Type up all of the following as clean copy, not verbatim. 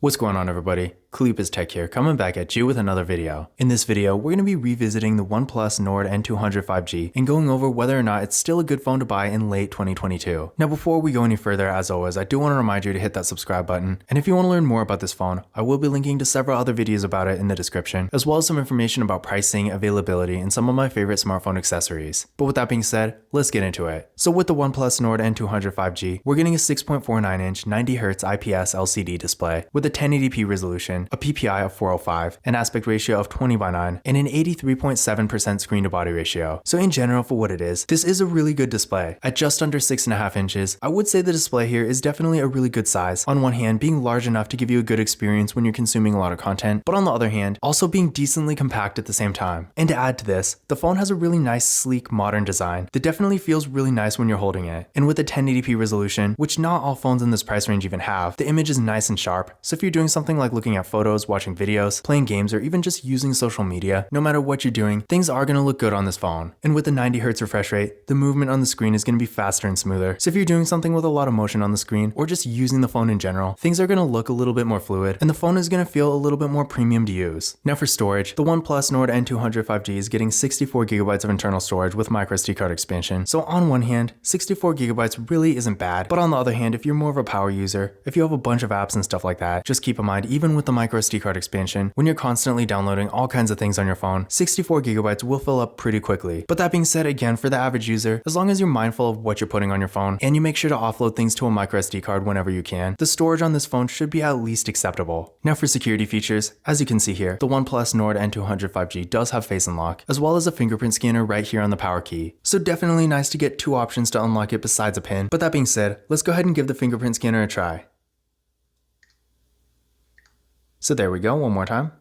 What's going on, everybody? Khalipa's Tech here, coming back at you with another video. In this video, we're going to be revisiting the OnePlus Nord N200 5G and going over whether or not it's still a good phone to buy in late 2022. Now, before we go any further, as always, I do want to remind you to hit that subscribe button. And if you want to learn more about this phone, I will be linking to several other videos about it in the description, as well as some information about pricing, availability, and some of my favorite smartphone accessories. But with that being said, let's get into it. So with the OnePlus Nord N200 5G, we're getting a 6.49-inch 90Hz IPS LCD display with a 1080p resolution, a PPI of 405, an aspect ratio of 20:9, and an 83.7% screen to body ratio. So in general, for what it is, this is a really good display. At just under 6.5 inches, I would say the display here is definitely a really good size. On one hand, being large enough to give you a good experience when you're consuming a lot of content, but on the other hand, also being decently compact at the same time. And to add to this, the phone has a really nice, sleek, modern design that definitely feels really nice when you're holding it. And with a 1080p resolution, which not all phones in this price range even have, the image is nice and sharp. So if you're doing something like looking at photos, watching videos, playing games, or even just using social media, no matter what you're doing, things are going to look good on this phone. And with the 90Hz refresh rate, the movement on the screen is going to be faster and smoother. So if you're doing something with a lot of motion on the screen, or just using the phone in general, things are going to look a little bit more fluid, and the phone is going to feel a little bit more premium to use. Now for storage, the OnePlus Nord N200 5G is getting 64GB of internal storage with microSD card expansion. So on one hand, 64GB really isn't bad, but on the other hand, if you're more of a power user, if you have a bunch of apps and stuff like that, just keep in mind, even with the microSD card expansion, when you're constantly downloading all kinds of things on your phone, 64GB will fill up pretty quickly. But that being said, again, for the average user, as long as you're mindful of what you're putting on your phone, and you make sure to offload things to a microSD card whenever you can, the storage on this phone should be at least acceptable. Now for security features, as you can see here, the OnePlus Nord N200 5G does have Face Unlock, as well as a fingerprint scanner right here on the power key. So definitely nice to get two options to unlock it besides a pin. But that being said, let's go ahead and give the fingerprint scanner a try. So there we go, one more time.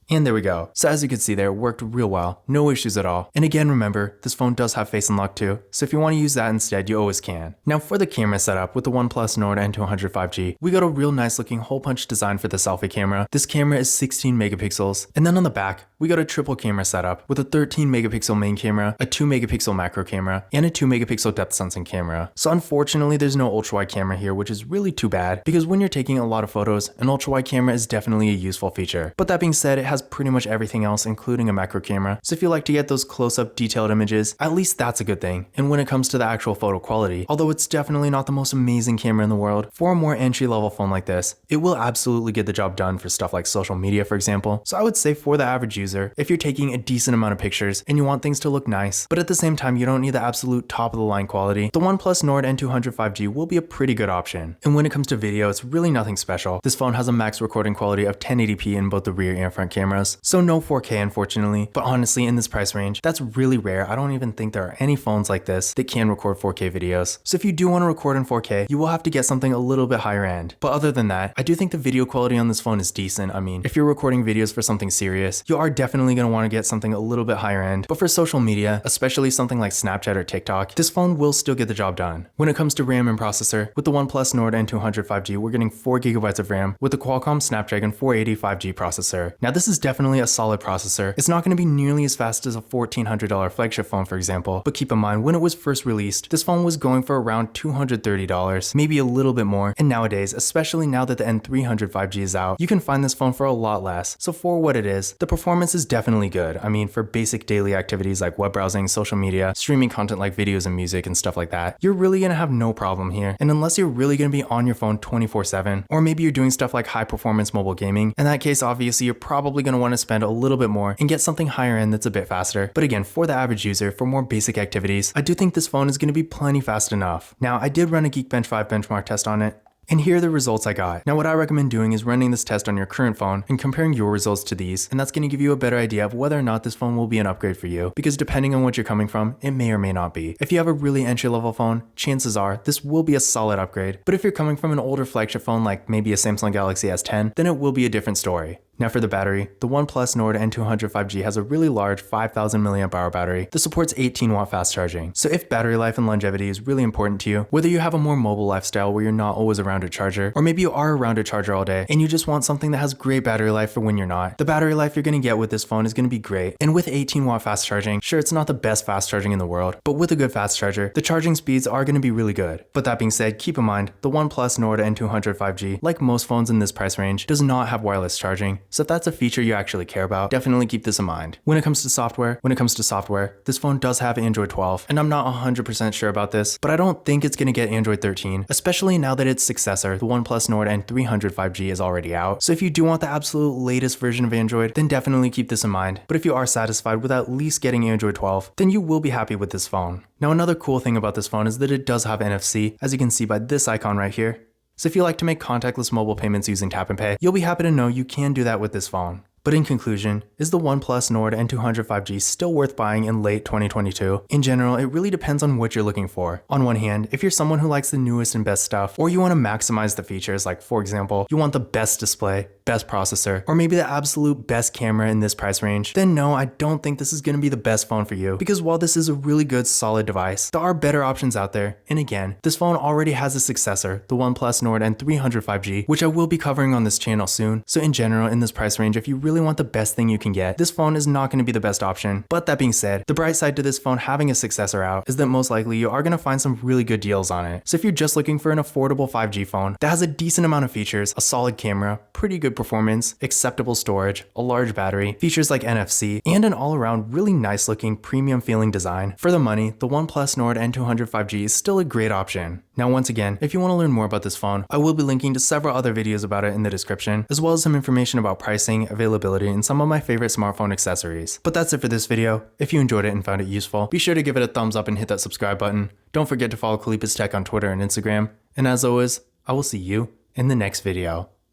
And there we go. So as you can see there, it worked real well. No issues at all. And again, remember, this phone does have Face Unlock too, so if you want to use that instead, you always can. Now for the camera setup with the OnePlus Nord N200 5G, we got a real nice looking hole punch design for the selfie camera. This camera is 16 megapixels. And then on the back, we got a triple camera setup with a 13 megapixel main camera, a 2 megapixel macro camera, and a 2 megapixel depth sensing camera. So unfortunately, there's no ultra wide camera here, which is really too bad, because when you're taking a lot of photos, an ultra wide camera is definitely a useful feature. But that being said, it has pretty much everything else, including a macro camera. So if you like to get those close-up detailed images, at least that's a good thing. And when it comes to the actual photo quality, although it's definitely not the most amazing camera in the world, for a more entry-level phone like this, it will absolutely get the job done for stuff like social media, for example. So I would say for the average user, if you're taking a decent amount of pictures and you want things to look nice, but at the same time you don't need the absolute top-of-the-line quality, the OnePlus Nord N200 5G will be a pretty good option. And when it comes to video, it's really nothing special. This phone has a max recording quality of 1080p in both the rear and front cameras, so no 4K unfortunately, but honestly in this price range, that's really rare. I don't even think there are any phones like this that can record 4K videos. So if you do want to record in 4K, you will have to get something a little bit higher end. But other than that, I do think the video quality on this phone is decent. I mean, if you're recording videos for something serious, you are definitely going to want to get something a little bit higher end. But for social media, especially something like Snapchat or TikTok, this phone will still get the job done. When it comes to RAM and processor, with the OnePlus Nord N200 5G, we're getting 4GB of RAM with the Qualcomm Snapdragon 480 5G processor. Now this is definitely a solid processor. It's not going to be nearly as fast as a $1,400 flagship phone, for example, but keep in mind, when it was first released, this phone was going for around $230, maybe a little bit more, and nowadays, especially now that the N300 5G is out, you can find this phone for a lot less. So for what it is, the performance is definitely good. I mean, for basic daily activities like web browsing, social media, streaming content like videos and music and stuff like that, you're really going to have no problem here. And unless you're really going to be on your phone 24/7, or maybe you're doing stuff like high performance mobile gaming, in that case, obviously, you're probably going to want to spend a little bit more and get something higher end that's a bit faster. But again, for the average user, for more basic activities, I do think this phone is going to be plenty fast enough. Now, I did run a Geekbench 5 benchmark test on it, and here are the results I got. Now what I recommend doing is running this test on your current phone and comparing your results to these, and that's going to give you a better idea of whether or not this phone will be an upgrade for you, because depending on what you're coming from, it may or may not be. If you have a really entry-level phone, chances are this will be a solid upgrade, but if you're coming from an older flagship phone like maybe a Samsung Galaxy S10, then it will be a different story. Now for the battery, the OnePlus Nord N200 5G has a really large 5000 mAh battery that supports 18-watt fast charging. So if battery life and longevity is really important to you, whether you have a more mobile lifestyle where you're not always around rounded charger, or maybe you are a rounded charger all day and you just want something that has great battery life for when you're not. The battery life you're going to get with this phone is going to be great, and with 18-watt fast charging, sure, it's not the best fast charging in the world, but with a good fast charger, the charging speeds are going to be really good. But that being said, keep in mind, the OnePlus Nord N200 5G, like most phones in this price range, does not have wireless charging, so if that's a feature you actually care about, definitely keep this in mind. When it comes to software, this phone does have Android 12, and I'm not 100% sure about this, but I don't think it's going to get Android 13, especially now that its successor, the OnePlus Nord N300 5G, is already out. So if you do want the absolute latest version of Android, then definitely keep this in mind. But if you are satisfied with at least getting Android 12, then you will be happy with this phone. Now, another cool thing about this phone is that it does have NFC, as you can see by this icon right here. So if you like to make contactless mobile payments using Tap and Pay, you'll be happy to know you can do that with this phone. But in conclusion, is the OnePlus Nord N200 5G still worth buying in late 2022? In general, it really depends on what you're looking for. On one hand, if you're someone who likes the newest and best stuff, or you want to maximize the features, like for example, you want the best display, best processor, or maybe the absolute best camera in this price range, then no, I don't think this is going to be the best phone for you, because while this is a really good solid device, there are better options out there. And again, this phone already has a successor, the OnePlus Nord N300 5G, which I will be covering on this channel soon. So in general, in this price range, if you really want the best thing you can get, this phone is not going to be the best option. But that being said, the bright side to this phone having a successor out is that most likely you are going to find some really good deals on it. So if you're just looking for an affordable 5G phone that has a decent amount of features, a solid camera, pretty good performance, acceptable storage, a large battery, features like NFC, and an all-around really nice looking premium feeling design, for the money, the OnePlus Nord N200 5G is still a great option. Now once again, if you want to learn more about this phone, I will be linking to several other videos about it in the description, as well as some information about pricing, availability, and some of my favorite smartphone accessories. But that's it for this video. If you enjoyed it and found it useful, be sure to give it a thumbs up and hit that subscribe button. Don't forget to follow Khalipa's Tech on Twitter and Instagram. And as always, I will see you in the next video.